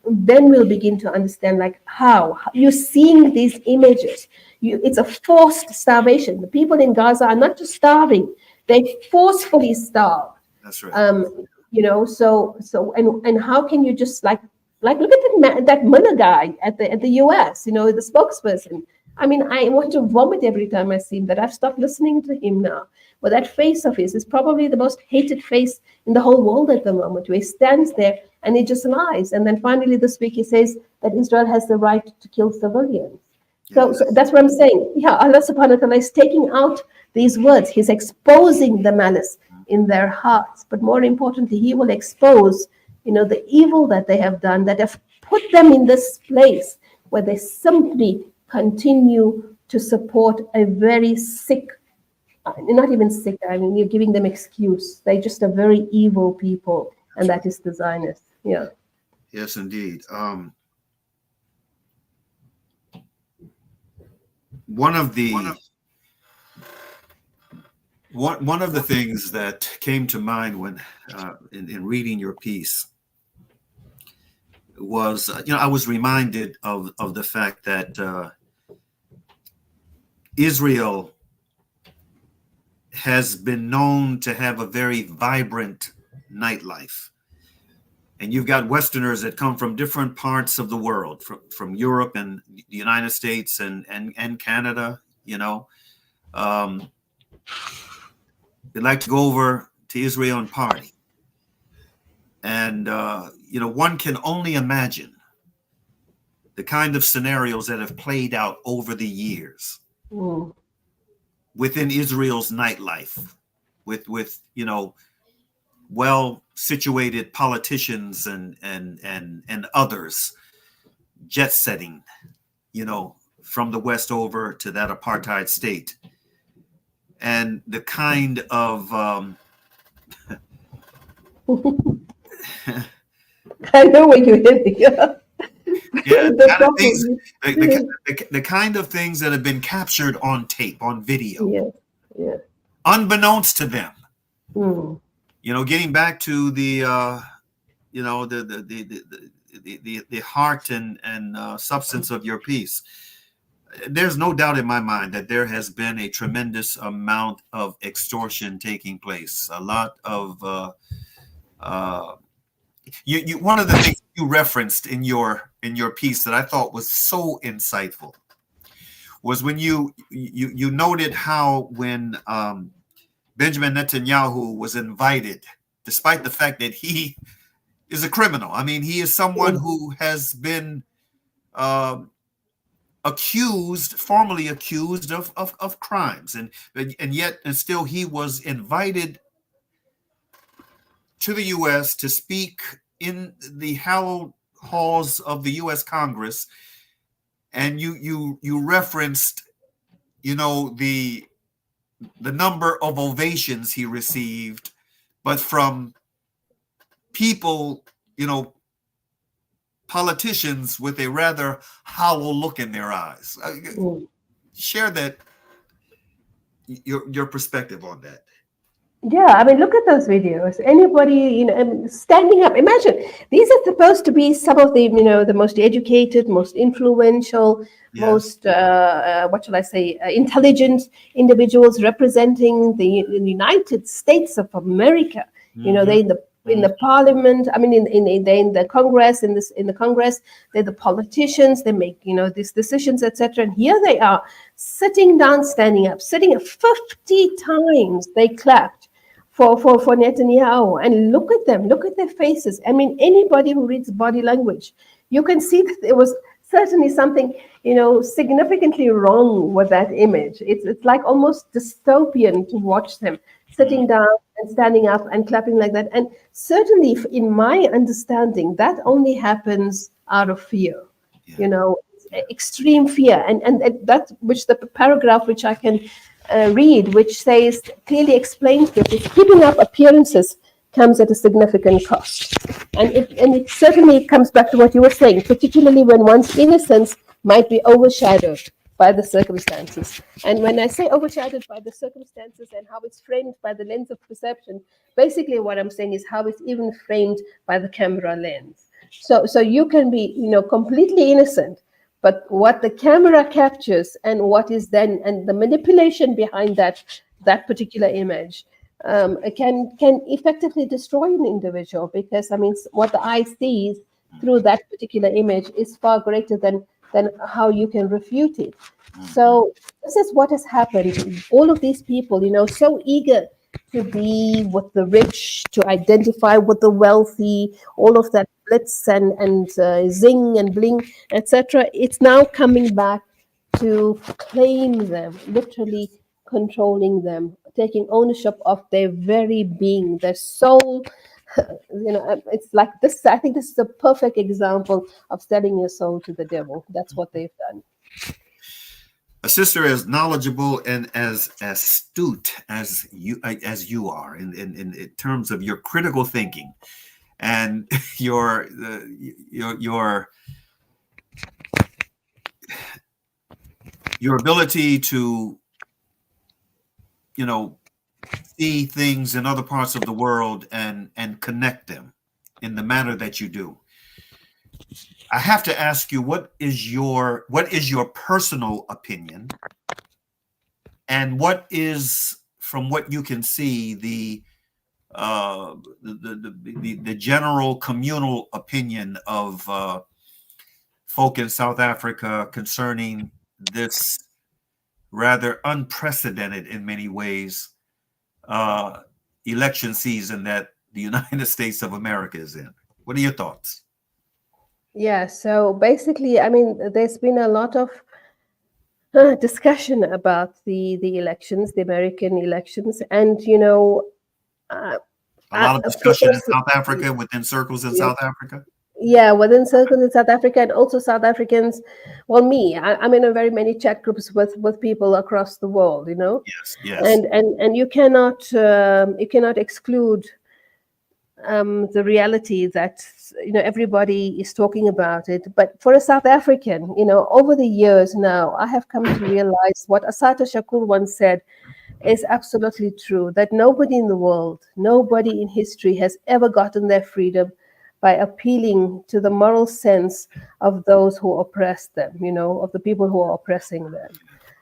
then we'll begin to understand, like, how you're seeing these images. It's a forced starvation. The people in Gaza are not just starving; they forcefully starve. That's right. And how can you just like look at that Mullah guy at the U.S. The spokesperson. I mean, I want to vomit every time I see him. That I've stopped listening to him now. But that face of his is probably the most hated face in the whole world at the moment, where he stands there and he just lies. And then finally this week he says that Israel has the right to kill civilians. So that's what I'm saying. Yeah, Allah subhanahu wa ta'ala is taking out these words. He's exposing the malice in their hearts. But more importantly, he will expose, the evil that they have done, that have put them in this place where they simply continue to support a very sick, not even sick, I mean, you're giving them excuse. They're just a very evil people, and that is the Zionists. Yeah. Yes, indeed. One of the things that came to mind when in reading your piece was, I was reminded of the fact that Israel has been known to have a very vibrant nightlife. And you've got Westerners that come from different parts of the world, from Europe and the United States and Canada, They like to go over to Israel and party. And, one can only imagine the kind of scenarios that have played out over the years within Israel's nightlife, with well-situated politicians and others jet setting, from the West over to that apartheid state. And the kind of I know what you're hitting. The kind of things that have been captured on tape, on video, yeah. Unbeknownst to them. Getting back to the heart and substance of your piece. There's no doubt in my mind that there has been a tremendous amount of extortion taking place. A lot of one of the things you referenced in your piece that I thought was so insightful was when you noted how when Benjamin Netanyahu was invited, despite the fact that he is a criminal. I mean, he is someone who has been formally accused of crimes, and yet still he was invited to the U.S. to speak in the hallowed halls of the U.S. Congress, and you referenced, the number of ovations he received, but from people, politicians with a rather hollow look in their eyes. Share that, your perspective on that. Yeah, I mean, look at those videos. Anybody, standing up. Imagine, these are supposed to be some of the, the most educated, most influential, most, intelligent individuals representing the United States of America. They in the parliament. I mean, they're in the Congress. In the Congress, they're the politicians. They make these decisions, etc. And here they are, sitting down, standing up, sitting up. 50 times they clapped for Netanyahu, and look at them, look at their faces. I mean, anybody who reads body language, you can see that there was certainly something, significantly wrong with that image. It's like almost dystopian to watch them sitting down and standing up and clapping like that. And certainly, in my understanding, that only happens out of fear, extreme fear. And that, which the paragraph which I can read, which says, clearly explains this, is keeping up appearances comes at a significant cost. And it certainly comes back to what you were saying, particularly when one's innocence might be overshadowed by the circumstances. And when I say overshadowed by the circumstances and how it's framed by the lens of perception, basically what I'm saying is how it's even framed by the camera lens. So you can be, completely innocent, but what the camera captures and what is then, and the manipulation behind that particular image can effectively destroy an individual, because what the eye sees through that particular image is far greater than how you can refute it. So this is what has happened. All of these people, so eager to be with the rich, to identify with the wealthy, all of that blitz and zing and bling, etc. It's now coming back to claim them, literally controlling them, taking ownership of their very being, their soul. It's like this. I think this is a perfect example of selling your soul to the devil. That's what they've done. A sister as knowledgeable and as astute as you are in terms of your critical thinking and your ability to see things in other parts of the world and connect them in the manner that you do. I have to ask you, what is your personal opinion, and what is, from what you can see, the general communal opinion of folk in South Africa concerning this rather unprecedented in many ways election season that the United States of America is in? What are your thoughts? Yeah, so basically, there's been a lot of discussion about the elections, the American elections, and a lot of discussion in South Africa, within circles in South Africa. Yeah, within circles in South Africa, and also South Africans. Well, I'm in a very many chat groups with people across the world. Yes. And you cannot exclude the reality that everybody is talking about it. But for a South African, over the years now, I have come to realize what Assata Shakur once said is absolutely true, that nobody in the world, nobody in history has ever gotten their freedom by appealing to the moral sense of those who oppress them, of the people who are oppressing them.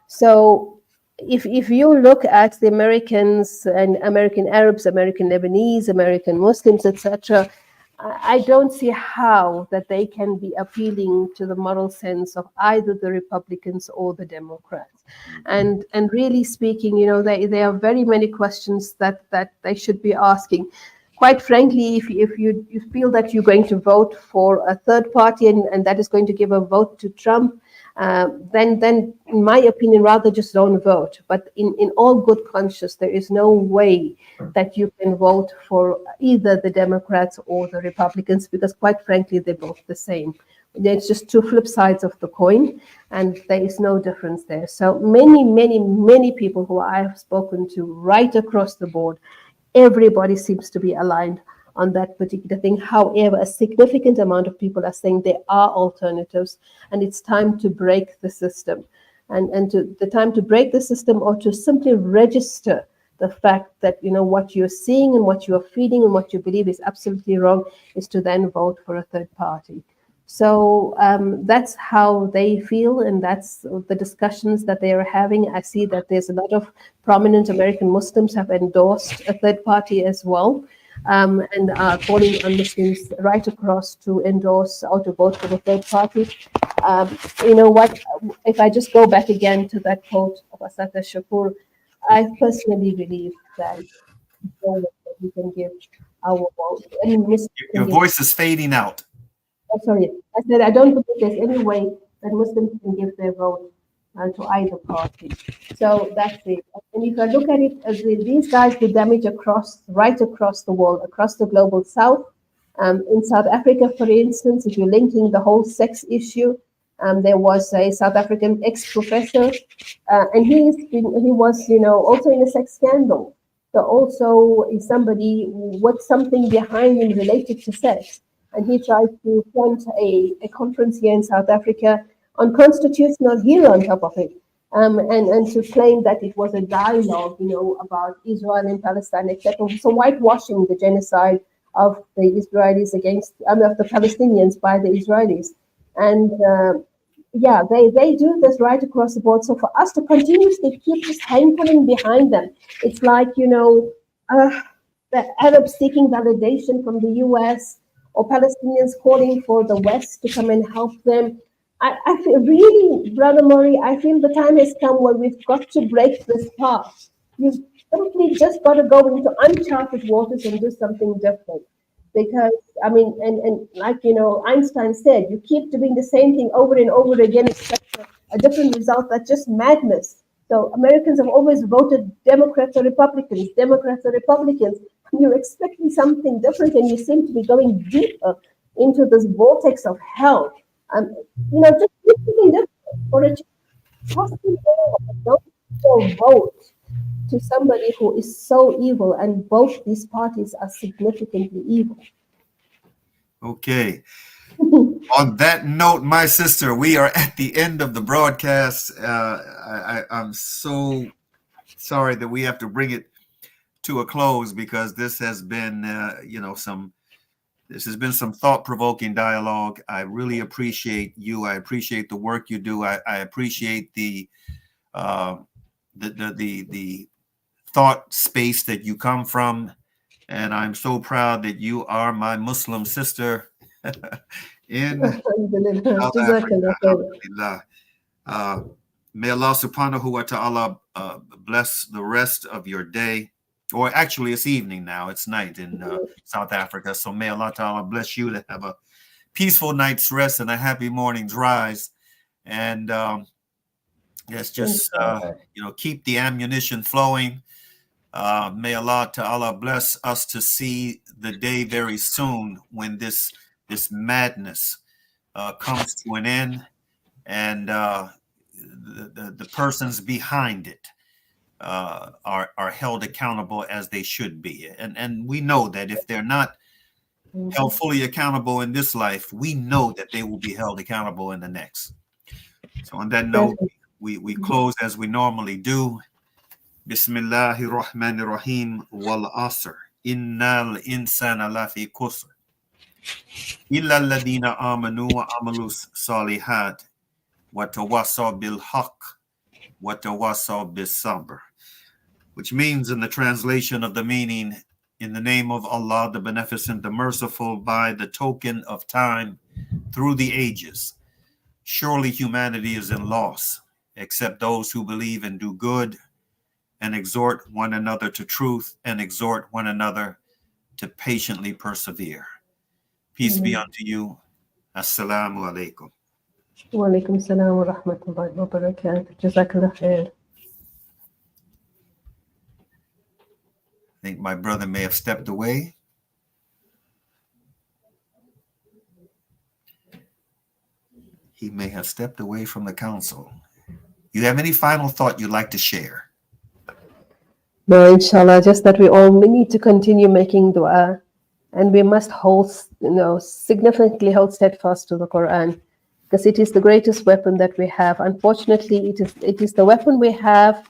So if you look at the Americans and American Arabs, American Lebanese, American Muslims, etc., I don't see how that they can be appealing to the moral sense of either the Republicans or the Democrats. And really speaking, there are very many questions that they should be asking. Quite frankly, if you feel that you're going to vote for a third party and that is going to give a vote to Trump, then in my opinion, rather just don't vote. But in all good conscience, there is no way that you can vote for either the Democrats or the Republicans, because quite frankly, they're both the same. It's just two flip sides of the coin, and there is no difference there. So many people who I have spoken to right across the board, everybody seems to be aligned on that particular thing. However, a significant amount of people are saying there are alternatives, and it's time to break the system. And the time to break the system, or to simply register the fact that what you're seeing and what you're feeling and what you believe is absolutely wrong, is to then vote for a third party. So that's how they feel, and that's the discussions that they are having. I see that there's a lot of prominent American Muslims have endorsed a third party as well, and are calling on Muslims right across to endorse or to vote for the third party. If I just go back again to that quote of Assata Shakur, I personally believe that we can give our vote. Your voice is fading out. Oh, sorry, I said I don't believe there's any way that Muslims can give their vote to either party. So that's it. And if I look at it, as these guys do damage right across the world, across the global south. In South Africa, for instance, if you're linking the whole sex issue, there was a South African ex-professor, and he was, also in a sex scandal. So also is somebody with something behind him related to sex. And he tried to front a conference here in South Africa on constitutional hero on top of it. And to claim that it was a dialogue, about Israel and Palestine, etc. So whitewashing the genocide of the Israelis of the Palestinians by the Israelis. And yeah, they do this right across the board. So for us to continuously keep just hankering behind them, it's like, the Arabs seeking validation from the US or Palestinians calling for the West to come and help them. I feel really, Brother Mauri, I feel the time has come where we've got to break this path. You've simply just got to go into uncharted waters and do something different. Because, and like, Einstein said, you keep doing the same thing over and over again, expect a different result. That's just madness. So Americans have always voted Democrats or Republicans, Democrats or Republicans. You're expecting something different, and you seem to be going deeper into this vortex of hell. Just do something different, or a don't vote to somebody who is so evil, and both these parties are significantly evil. Okay. On that note, my sister, we are at the end of the broadcast. I'm so sorry that we have to bring it to a close, because this has been, some thought-provoking dialogue. I really appreciate you. I appreciate the work you do. I appreciate the thought space that you come from, and I'm so proud that you are my Muslim sister in South Africa. May Allah subhanahu wa ta'ala bless the rest of your day. Or actually, it's evening now. It's night in South Africa. So may Allah ta'ala bless you to have a peaceful night's rest and a happy morning's rise. And let's just, keep the ammunition flowing. May Allah ta'ala bless us to see the day very soon when this madness comes to an end, and the persons behind it are held accountable as they should be. And we know that if they're not held fully accountable in this life, we know that they will be held accountable in the next. So on that note, we close as we normally do. Bismillahir Rahmanir Rahim. Wal Asr. Innal insana lafi khusr. Illa alladhina amanu wa amalus salihat. Wa tawassaw bil haqq. Wa tawassaw bis sabr. Which means, in the translation of the meaning, in the name of Allah, the Beneficent, the Merciful, by the token of time through the ages, surely humanity is in loss, except those who believe and do good, and exhort one another to truth, and exhort one another to patiently persevere. Peace be unto you. Assalamu alaikum. Wa alaikum salam wa rahmatullahi wa barakatuh. Jazakallah khair. I think my brother may have stepped away. He may have stepped away from the council. You have any final thought you'd like to share? No, inshallah, just that we need to continue making dua, and we must significantly hold steadfast to the Quran, because it is the greatest weapon that we have. Unfortunately, it is the weapon we have,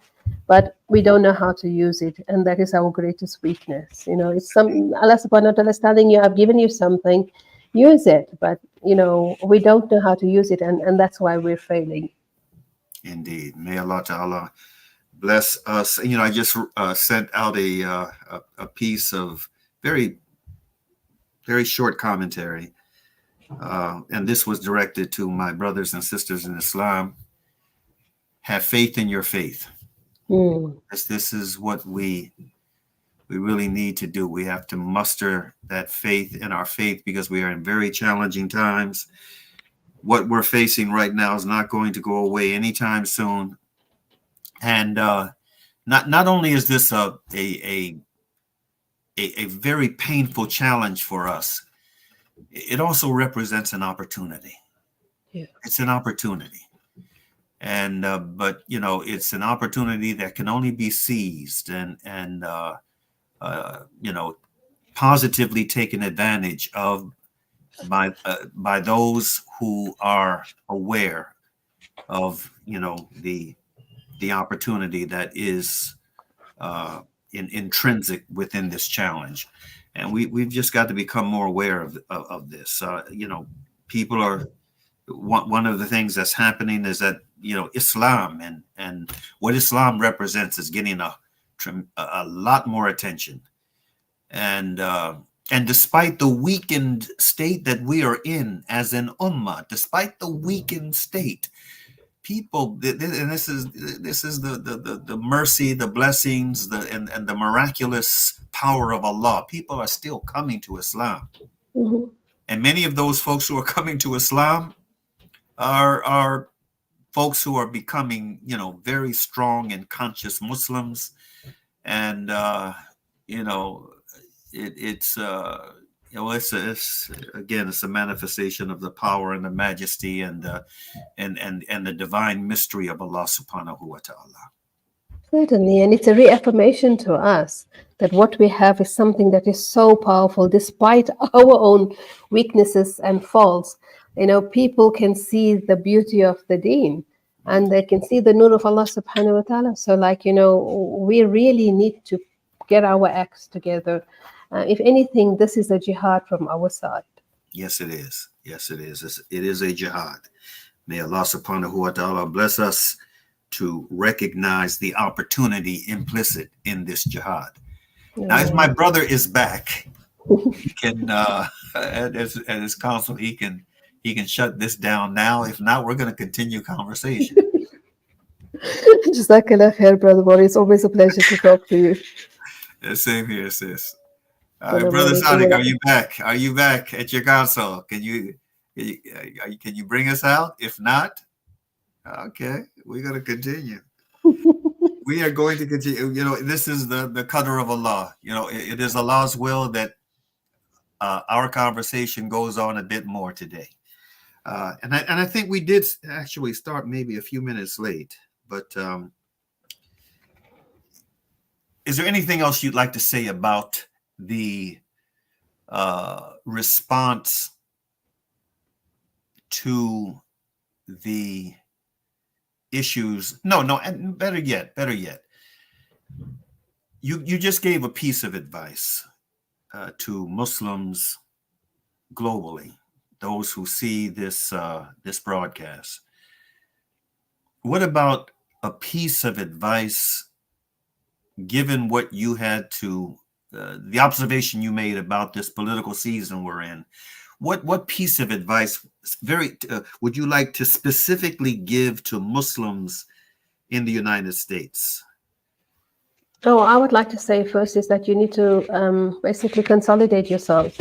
but we don't know how to use it, and that is our greatest weakness. It's Allah subhanahu wa ta'ala is telling you, I've given you something, use it, but we don't know how to use it, and that's why we're failing. Indeed. May Allah ta'ala bless us. I just sent out a piece of very, very short commentary, and this was directed to my brothers and sisters in Islam. Have faith in your faith. This is what we really need to do. We have to muster that faith in our faith, because we are in very challenging times. What we're facing right now is not going to go away anytime soon. And not only is this a very painful challenge for us, it also represents an opportunity. Yeah. It's an opportunity. And but it's an opportunity that can only be seized and positively taken advantage of by those who are aware of the opportunity that is intrinsic within this challenge. And we've just got to become more aware of this. People are, one of the things that's happening is that, Islam and what Islam represents is getting a lot more attention. And despite the weakened state that we are in as an ummah, despite the weakened state, people, and this is the mercy, the blessings, and the miraculous power of Allah. People are still coming to Islam, and many of those folks who are coming to Islam are folks who are becoming, very strong and conscious Muslims, and it's a manifestation of the power and the majesty and the divine mystery of Allah subhanahu wa ta'ala. Certainly, and it's a reaffirmation to us that what we have is something that is so powerful, despite our own weaknesses and faults. People can see the beauty of the deen, and they can see the nur of Allah subhanahu wa ta'ala. So, we really need to get our acts together. If anything, this is a jihad from our side. Yes, it is. Yes, it is. It is a jihad. May Allah subhanahu wa ta'ala bless us to recognize the opportunity implicit in this jihad. Yeah. Now, as my brother is back, he can, at his counsel, he can shut this down now. If not, we're going to continue conversation. Jazakallah khair, Brother Mauri. It's always a pleasure to talk to you. Yeah, same here, sis. All right, Brother Sadiq, are you back? Are you back at your console? Can you bring us out? If not, okay, we're going to continue. We are going to continue. This is the qadr of Allah. It is Allah's will that our conversation goes on a bit more today. And I think we did actually start maybe a few minutes late, but is there anything else you'd like to say about the response to the issues? No, and better yet, you just gave a piece of advice to Muslims globally, those who see this broadcast. What about a piece of advice, given what you had to the observation you made about this political season we're in? What piece of advice would you like to specifically give to Muslims in the United States? Oh, I would like to say first is that you need to basically consolidate yourselves.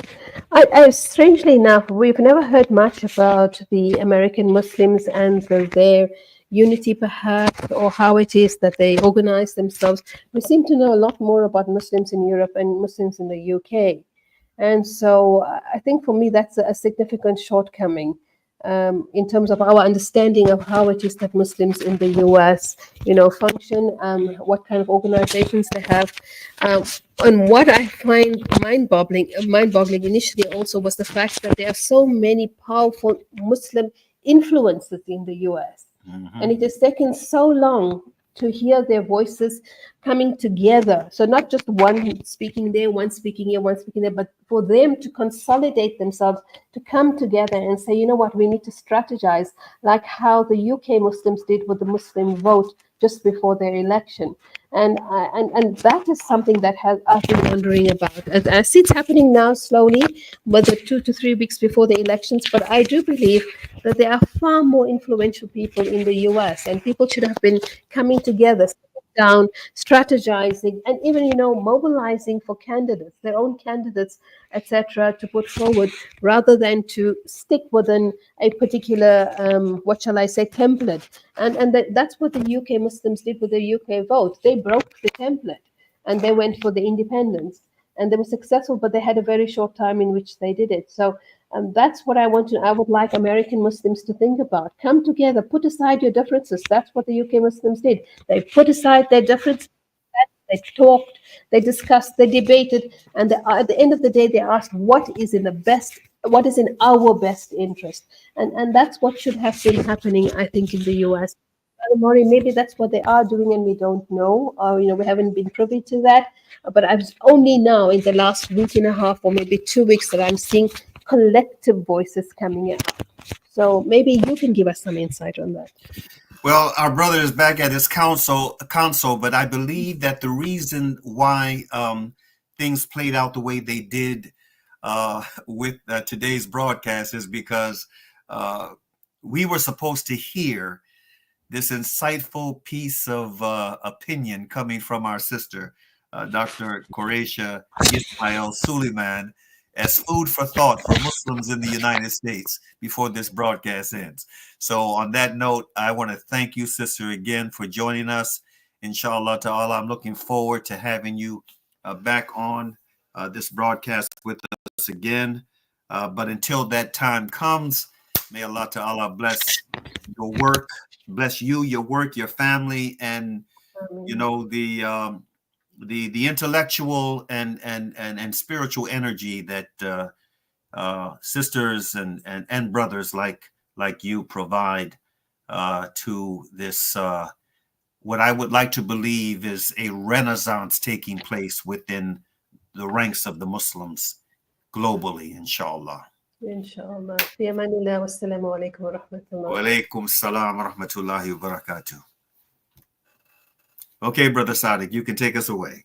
Strangely enough, we've never heard much about the American Muslims and their unity, perhaps, or how it is that they organize themselves. We seem to know a lot more about Muslims in Europe and Muslims in the UK. And so I think for me, that's a significant shortcoming in terms of our understanding of how it is that Muslims in the US, function, what kind of organizations they have. And what I find mind-boggling initially also was the fact that there are so many powerful Muslim influences in the US. Mm-hmm. And it has taken so long to hear their voices coming together. So not just one speaking there, one speaking here, one speaking there, but for them to consolidate themselves, to come together and say, you know what, we need to strategize, like how the UK Muslims did with the Muslim vote just before their election. And that is something that I've been wondering about. I see it's happening now slowly, whether 2 to 3 weeks before the elections, but I do believe that there are far more influential people in the US, and people should have been coming together, down, strategizing, and even, mobilizing for candidates, their own candidates, etc., to put forward, rather than to stick within a particular, template. And that's what the UK Muslims did with the UK vote. They broke the template and they went for the independence. And they were successful, but they had a very short time in which they did it. So that's what I would like American Muslims to think about. Come together, put aside your differences. That's what the UK Muslims did. They put aside their differences. They talked, they discussed, they debated, and at the end of the day, they asked what is in our best interest, and that's what should have been happening, I think, in the U.S. Mauri, maybe that's what they are doing, and we don't know. We haven't been privy to that. But I've only now in the last week and a half, or maybe 2 weeks, that I'm seeing collective voices coming out. So maybe you can give us some insight on that. Well, our brother is back at his council, but I believe that the reason why things played out the way they did with today's broadcast is because we were supposed to hear this insightful piece of opinion coming from our sister, Dr. Qureisha Ismail Suleiman, as food for thought for Muslims in the United States before this broadcast ends. So on that note, I want to thank you, sister, again for joining us. Inshallah ta'ala, I'm looking forward to having you back on this broadcast with us again. But until that time comes, may Allah ta'ala bless your work, bless you, your work, your family, and the intellectual and spiritual energy that sisters and brothers like you provide to this what I would like to believe is a renaissance taking place within the ranks of the Muslims globally, inshallah. Inshallah. Fi amanillah. Wassalamu alaikum wa rahmatullah. Wa alaikum salam wa rahmatullahi wa barakatuh. Okay, Brother Sadiq, you can take us away.